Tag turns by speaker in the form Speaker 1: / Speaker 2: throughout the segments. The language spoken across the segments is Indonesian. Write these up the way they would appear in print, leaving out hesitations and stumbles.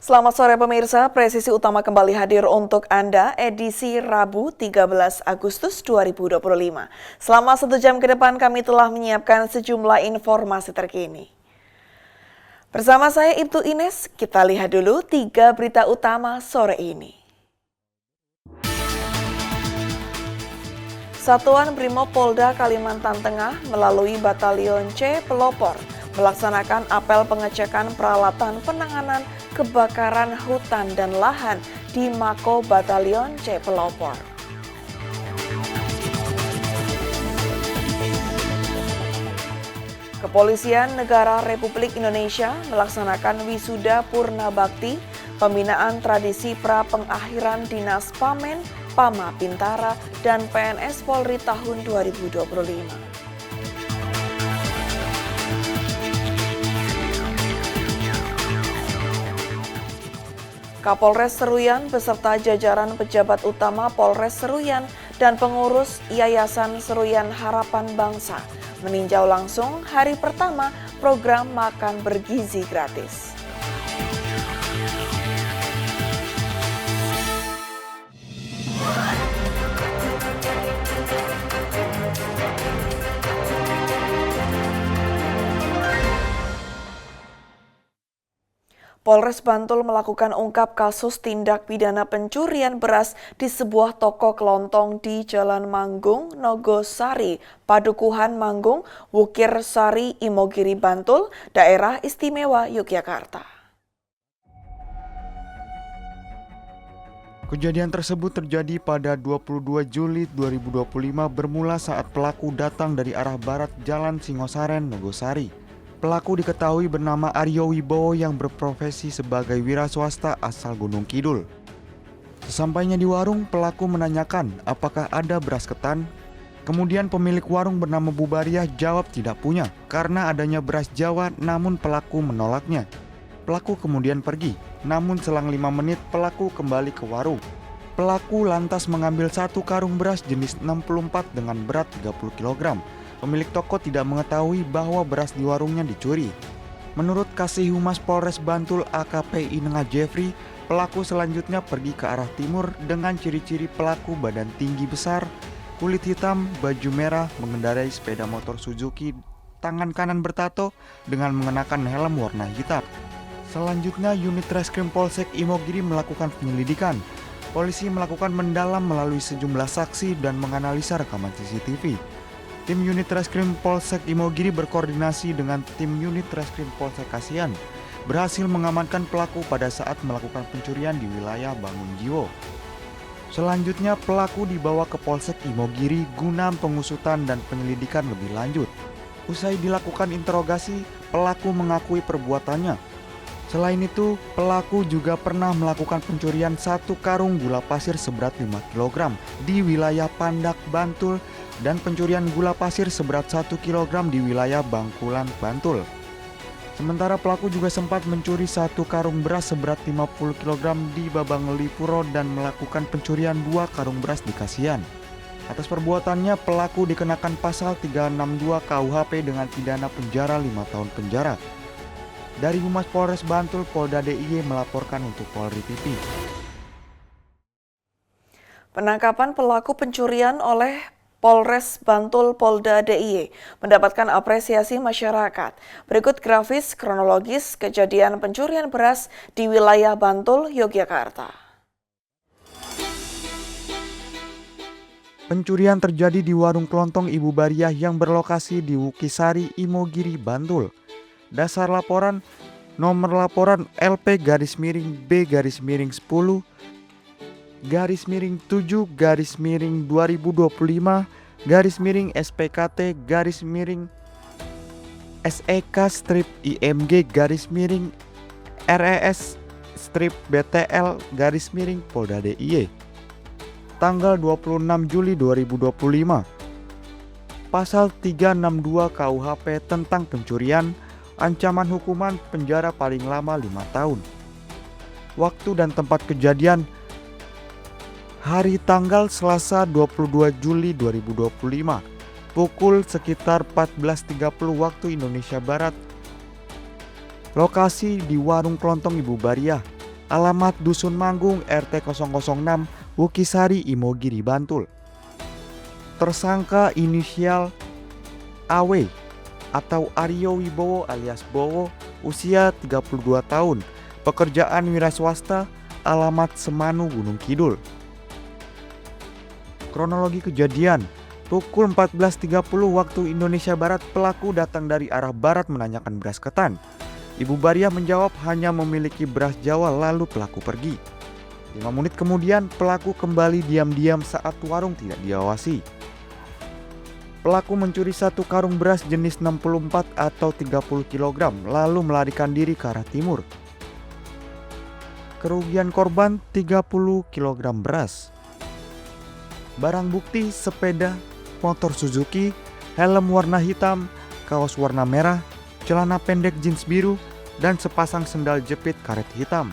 Speaker 1: Selamat sore pemirsa, Presisi Utama kembali hadir untuk Anda edisi Rabu 13 Agustus 2025. Selama 1 jam ke depan kami telah menyiapkan sejumlah informasi terkini. Bersama saya Ibtu Ines, kita lihat dulu 3 berita utama sore ini. Satuan Brimob Polda Kalimantan Tengah melalui Batalion C Pelopor melaksanakan apel pengecekan peralatan penanganan kebakaran hutan dan lahan di Mako Batalion C Pelopor. Kepolisian Negara Republik Indonesia melaksanakan wisuda Purna Bakti pembinaan tradisi pra-pengakhiran Dinas Pamen, Pama Bintara, dan PNS Polri tahun 2025. Kapolres Seruyan beserta jajaran pejabat utama Polres Seruyan dan pengurus Yayasan Seruyan Harapan Bangsa meninjau langsung hari pertama program makan bergizi gratis. Polres Bantul melakukan ungkap kasus tindak pidana pencurian beras di sebuah toko kelontong di Jalan Manggung, Nogosari, Padukuhan Manggung, Wukir Sari, Imogiri, Bantul, Daerah Istimewa Yogyakarta.
Speaker 2: Kejadian tersebut terjadi pada 22 Juli 2025 bermula saat pelaku datang dari arah barat Jalan Singosaren, Nogosari. Pelaku diketahui bernama Aryo Wibowo yang berprofesi sebagai wira swasta asal Gunung Kidul. Sesampainya di warung, pelaku menanyakan apakah ada beras ketan. Kemudian pemilik warung bernama Bubariah jawab tidak punya karena adanya beras Jawa, namun pelaku menolaknya. Pelaku kemudian pergi, namun selang 5 menit pelaku kembali ke warung. Pelaku lantas mengambil 1 karung beras jenis 64 dengan berat 30 kg. Pemilik toko tidak mengetahui bahwa beras di warungnya dicuri. Menurut Kasih Humas Polres Bantul AKP Inenga Jeffrey, pelaku selanjutnya pergi ke arah timur dengan ciri-ciri pelaku badan tinggi besar, kulit hitam, baju merah, mengendarai sepeda motor Suzuki, tangan kanan bertato dengan mengenakan helm warna hitam. Selanjutnya unit Reskrim Polsek Imogiri melakukan penyelidikan. Polisi melakukan mendalam melalui sejumlah saksi dan menganalisa rekaman CCTV. Tim unit Reskrim Polsek Imogiri berkoordinasi dengan tim unit Reskrim Polsek Kasihan berhasil mengamankan pelaku pada saat melakukan pencurian di wilayah Bangunjiwo. Selanjutnya pelaku dibawa ke Polsek Imogiri guna pengusutan dan penyelidikan lebih lanjut. Usai dilakukan interogasi, pelaku mengakui perbuatannya. Selain itu, pelaku juga pernah melakukan pencurian 1 karung gula pasir seberat 5 kg di wilayah Pandak, Bantul, dan pencurian gula pasir seberat 1 kg di wilayah Bangkulan, Bantul. Sementara pelaku juga sempat mencuri 1 karung beras seberat 50 kg di Babanglipuro dan melakukan pencurian 2 karung beras di Kasihan. Atas perbuatannya, pelaku dikenakan pasal 362 KUHP dengan pidana penjara 5 tahun penjara. Dari Humas Polres Bantul, Polda DIY melaporkan untuk Polri TV.
Speaker 1: Penangkapan pelaku pencurian oleh Polres Bantul Polda DIY mendapatkan apresiasi masyarakat. Berikut grafis kronologis kejadian pencurian beras di wilayah Bantul, Yogyakarta.
Speaker 2: Pencurian terjadi di warung kelontong Ibu Bariah yang berlokasi di Wukisari, Imogiri, Bantul. Dasar laporan, nomor laporan LP-7/2025/SEK-IMG-SEK-STRIP-BTL-Polda DIY. Tanggal 26 Juli 2025. Pasal 362 KUHP tentang pencurian, ancaman hukuman penjara paling lama 5 tahun. Waktu dan tempat kejadian, hari tanggal Selasa 22 Juli 2025, pukul sekitar 14.30 waktu Indonesia Barat. Lokasi di warung kelontong Ibu Bariah. alamat Dusun Manggung RT 006 Wukisari Imogiri Bantul. Tersangka inisial AW atau Aryo Wibowo alias Bowo, usia 32 tahun, pekerjaan wira swasta, alamat Semanu Gunung Kidul. Kronologi kejadian, pukul 14.30 waktu Indonesia Barat, pelaku datang dari arah barat menanyakan beras ketan. Ibu Bariah menjawab hanya memiliki beras Jawa, lalu pelaku pergi. 5 menit kemudian pelaku kembali diam-diam saat warung tidak diawasi. Pelaku mencuri 1 karung beras jenis 64 atau 30 kg lalu melarikan diri ke arah timur. Kerugian korban 30 kg beras. Barang bukti sepeda motor Suzuki, helm warna hitam, kaos warna merah, celana pendek jeans biru, dan sepasang sendal jepit karet hitam.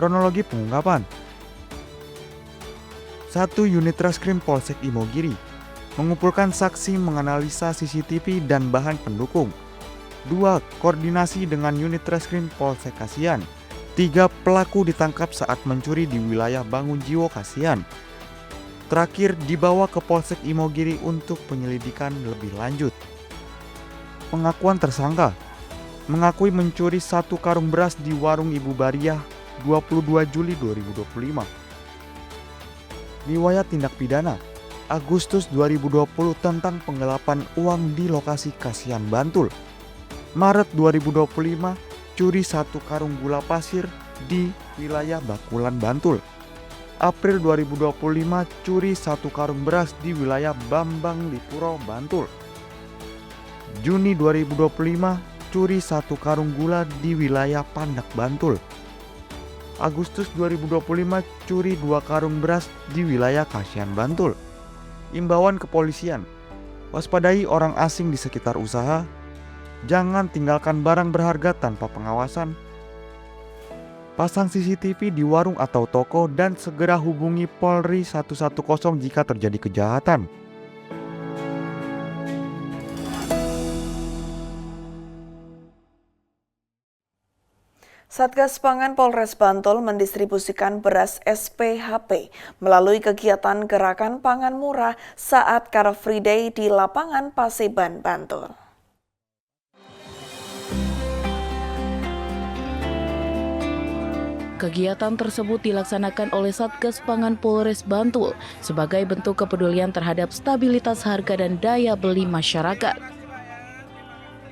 Speaker 2: Kronologi pengungkapan. 1. Unit Reskrim Polsek Imogiri mengumpulkan saksi, menganalisa CCTV dan bahan pendukung. 2. Koordinasi dengan unit Reskrim Polsek Kasihan. 3. Pelaku ditangkap saat mencuri di wilayah Bangunjiwo Kasihan. Terakhir dibawa ke Polsek Imogiri untuk penyelidikan lebih lanjut. Pengakuan tersangka mengakui mencuri 1 karung beras di warung Ibu Bariah 22 Juli 2025. Riwayat tindak pidana Agustus 2020 tentang penggelapan uang di lokasi Kasihan Bantul. Maret 2025 curi 1 karung gula pasir di wilayah Bakulan Bantul. April 2025 curi 1 karung beras di wilayah Bambang Lipuro Bantul. Juni 2025 curi 1 karung gula di wilayah Pandak Bantul. Agustus 2025 curi 2 karung beras di wilayah Kasihan Bantul. Imbauan kepolisian, waspadai orang asing di sekitar usaha, jangan tinggalkan barang berharga tanpa pengawasan, pasang CCTV di warung atau toko, dan segera hubungi Polri 110 jika terjadi kejahatan.
Speaker 1: Satgas Pangan Polres Bantul mendistribusikan beras SPHP melalui kegiatan Gerakan Pangan Murah saat Car Free Day di lapangan Paseban, Bantul.
Speaker 3: Kegiatan tersebut dilaksanakan oleh Satgas Pangan Polres Bantul sebagai bentuk kepedulian terhadap stabilitas harga dan daya beli masyarakat.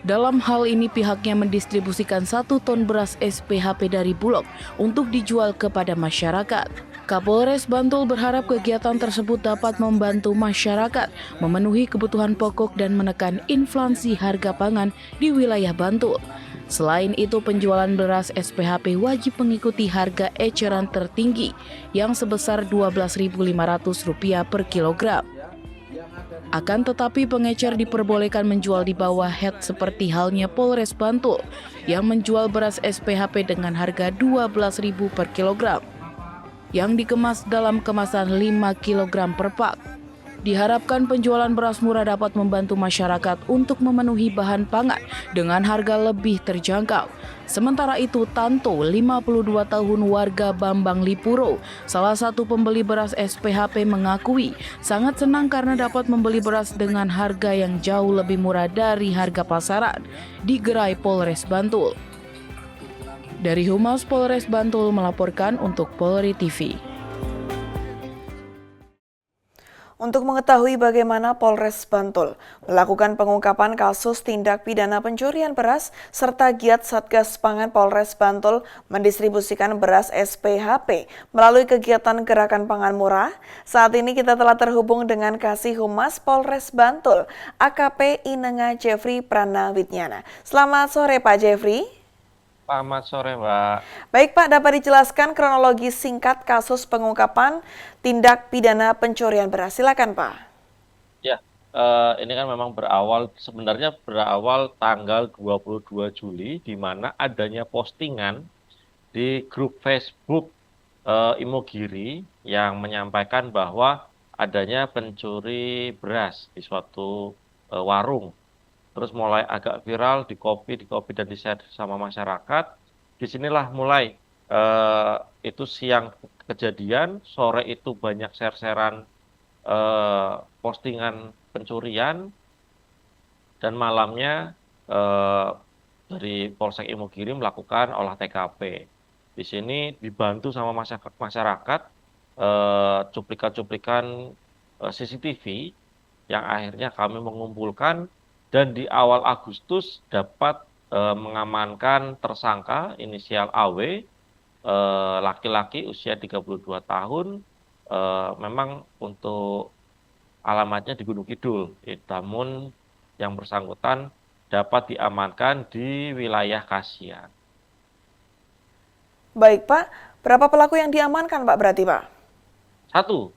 Speaker 3: Dalam hal ini pihaknya mendistribusikan 1 ton beras SPHP dari Bulog untuk dijual kepada masyarakat. Kapolres Bantul berharap kegiatan tersebut dapat membantu masyarakat memenuhi kebutuhan pokok dan menekan inflasi harga pangan di wilayah Bantul. Selain itu, penjualan beras SPHP wajib mengikuti harga eceran tertinggi yang sebesar Rp12.500 per kilogram. Akan tetapi pengecer diperbolehkan menjual di bawah head seperti halnya Polres Bantul yang menjual beras SPHP dengan harga Rp12.000 per kilogram yang dikemas dalam kemasan 5 kg per pak. Diharapkan penjualan beras murah dapat membantu masyarakat untuk memenuhi bahan pangan dengan harga lebih terjangkau. Sementara itu, Tanto, 52 tahun warga Bambang Lipuro, salah satu pembeli beras SPHP mengakui sangat senang karena dapat membeli beras dengan harga yang jauh lebih murah dari harga pasaran di gerai Polres Bantul. Dari Humas Polres Bantul melaporkan untuk Polri TV.
Speaker 1: Untuk mengetahui bagaimana Polres Bantul melakukan pengungkapan kasus tindak pidana pencurian beras serta giat Satgas Pangan Polres Bantul mendistribusikan beras SPHP melalui kegiatan Gerakan Pangan Murah, saat ini kita telah terhubung dengan Kasih Humas Polres Bantul, AKP Inenga Jeffrey Pranawidnyana. Selamat sore Pak Jeffrey.
Speaker 4: Selamat sore, Mbak.
Speaker 1: Baik Pak, dapat dijelaskan kronologi singkat kasus pengungkapan tindak pidana pencurian beras. Silakan Pak.
Speaker 4: Ya, ini kan memang sebenarnya berawal tanggal 22 Juli, di mana adanya postingan di grup Facebook Imogiri yang menyampaikan bahwa adanya pencuri beras di suatu warung. Terus mulai agak viral, di copy dan di-share sama masyarakat. Disinilah mulai itu siang kejadian, sore itu banyak share-sharean postingan pencurian, dan malamnya eh, dari Polsek Imogiri melakukan olah TKP. Di sini dibantu sama masyarakat, cuplikan-cuplikan CCTV yang akhirnya kami mengumpulkan, dan di awal Agustus dapat mengamankan tersangka inisial AW, laki-laki usia 32 tahun, memang untuk alamatnya di Gunung Kidul, namun yang bersangkutan dapat diamankan di wilayah Kasihan.
Speaker 1: Baik Pak, berapa pelaku yang diamankan Pak berarti Pak?
Speaker 4: Satu,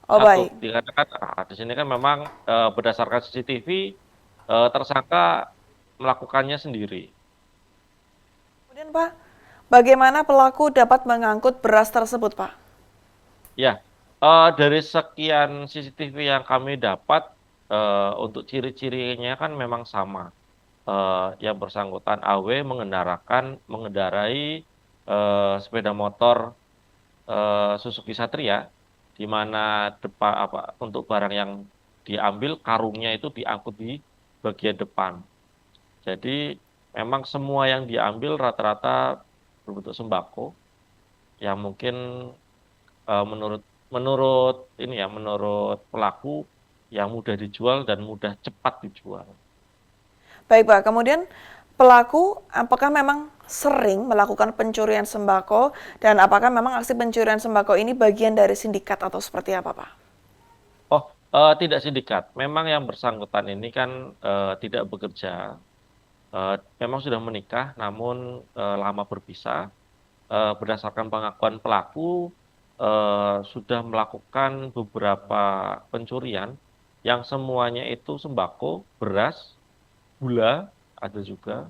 Speaker 1: Oh
Speaker 4: satu
Speaker 1: baik.
Speaker 4: dikatakan di sini kan memang berdasarkan CCTV tersangka melakukannya sendiri.
Speaker 1: Kemudian Pak, bagaimana pelaku dapat mengangkut beras tersebut Pak?
Speaker 4: Ya, dari sekian CCTV yang kami dapat, untuk ciri-cirinya kan memang sama. Yang bersangkutan AW mengendarai sepeda motor Suzuki Satria, di mana depan untuk barang yang diambil karungnya itu diangkut di bagian depan. Jadi memang semua yang diambil rata-rata berbentuk sembako yang mungkin menurut menurut menurut pelaku yang mudah dijual dan mudah cepat dijual.
Speaker 1: Baik Pak, kemudian pelaku apakah memang sering melakukan pencurian sembako dan apakah memang aksi pencurian sembako ini bagian dari sindikat atau seperti apa Pak?
Speaker 4: Oh, tidak sindikat. Memang yang bersangkutan ini kan tidak bekerja. Memang sudah menikah, namun lama berpisah. Berdasarkan pengakuan pelaku, sudah melakukan beberapa pencurian yang semuanya itu sembako, beras, gula, ada juga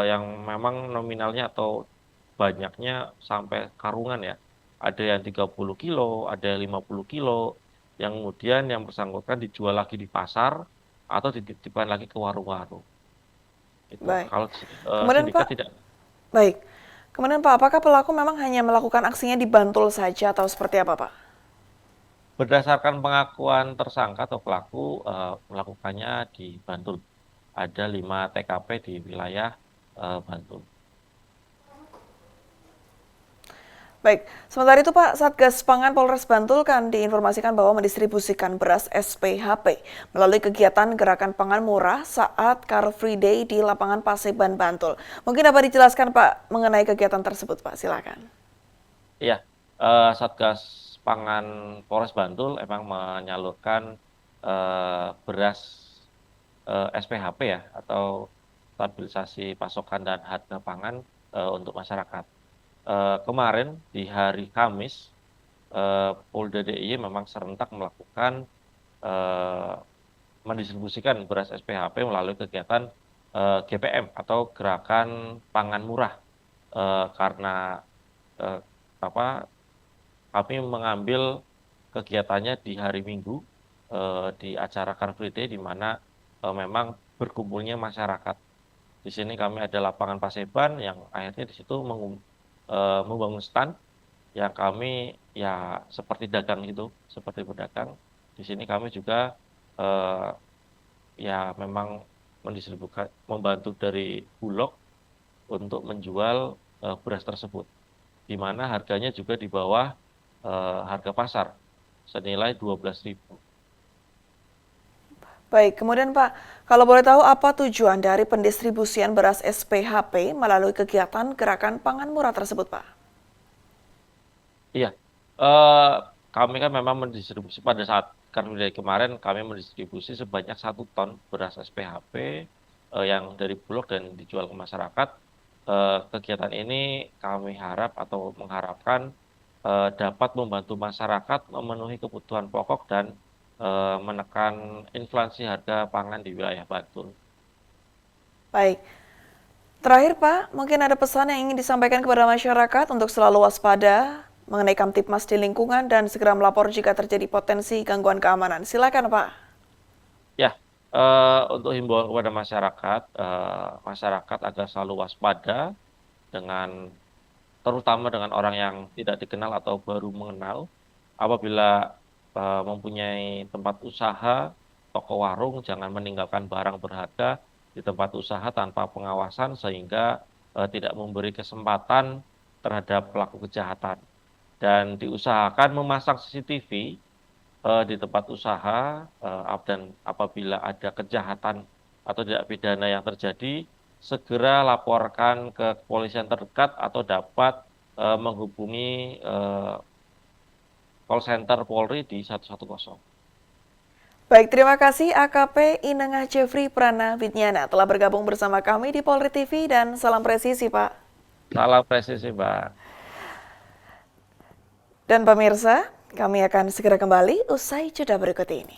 Speaker 4: yang memang nominalnya atau banyaknya sampai karungan ya. Ada yang 30 kilo, ada yang 50 kilo, yang kemudian yang bersangkutan dijual lagi di pasar atau dititipkan lagi ke warung-warung. Itu
Speaker 1: Baik.
Speaker 4: kalau
Speaker 1: Kemudian
Speaker 4: sindikat
Speaker 1: Pak,
Speaker 4: tidak.
Speaker 1: baik. Kemudian Pak, apakah pelaku memang hanya melakukan aksinya di Bantul saja atau seperti apa Pak?
Speaker 4: Berdasarkan pengakuan tersangka atau pelaku, melakukannya di Bantul. Ada 5 TKP di wilayah Bantul.
Speaker 1: Baik, sementara itu Pak, Satgas Pangan Polres Bantul kan diinformasikan bahwa mendistribusikan beras SPHP melalui kegiatan Gerakan Pangan Murah saat Car Free Day di lapangan Paseban Bantul. Mungkin dapat dijelaskan Pak mengenai kegiatan tersebut Pak, silakan.
Speaker 4: Iya, Satgas Pangan Polres Bantul emang menyalurkan beras SPHP ya, atau stabilisasi pasokan dan harga pangan untuk masyarakat. Kemarin di hari Kamis, Polda DIY memang serentak melakukan eh, mendistribusikan beras SPHP melalui kegiatan GPM atau Gerakan Pangan Murah, karena eh, apa kami mengambil kegiatannya di hari Minggu, di acara Car Free Day, di mana memang berkumpulnya masyarakat. Di sini kami ada lapangan Paseban yang akhirnya di situ membangun stand yang kami ya seperti dagang itu, seperti pedagang. Di sini kami juga eh, ya memang mendistribusikan, membantu dari Bulog untuk menjual beras tersebut, di mana harganya juga di bawah harga pasar senilai 12.000.
Speaker 1: Baik, kemudian Pak, kalau boleh tahu apa tujuan dari pendistribusian beras SPHP melalui kegiatan Gerakan Pangan Murah tersebut Pak?
Speaker 4: Iya, eh, kami kan memang mendistribusi pada saat Car Free Day kemarin, kami mendistribusi sebanyak 1 ton beras SPHP yang dari Bulog dan dijual ke masyarakat. Kegiatan ini kami harap atau mengharapkan dapat membantu masyarakat memenuhi kebutuhan pokok dan menekan inflasi harga pangan di wilayah Bantul.
Speaker 1: Baik, terakhir Pak, mungkin ada pesan yang ingin disampaikan kepada masyarakat untuk selalu waspada mengenai Kamtipmas di lingkungan dan segera melapor jika terjadi potensi gangguan keamanan. Silakan Pak.
Speaker 4: Ya, untuk himbauan kepada masyarakat, masyarakat agar selalu waspada dengan terutama dengan orang yang tidak dikenal atau baru mengenal. Apabila mempunyai tempat usaha, toko warung, jangan meninggalkan barang berharga di tempat usaha tanpa pengawasan sehingga tidak memberi kesempatan terhadap pelaku kejahatan. Dan diusahakan memasang CCTV di tempat usaha dan apabila ada kejahatan atau tindak pidana yang terjadi, segera laporkan ke kepolisian terdekat atau dapat menghubungi call center Polri di 110.
Speaker 1: Baik, terima kasih AKP Inengah Jeffrey Prana Widnyana telah bergabung bersama kami di Polri TV dan salam presisi, Pak.
Speaker 4: Salam presisi, Mbak.
Speaker 1: Dan pemirsa, kami akan segera kembali usai jeda berikut ini.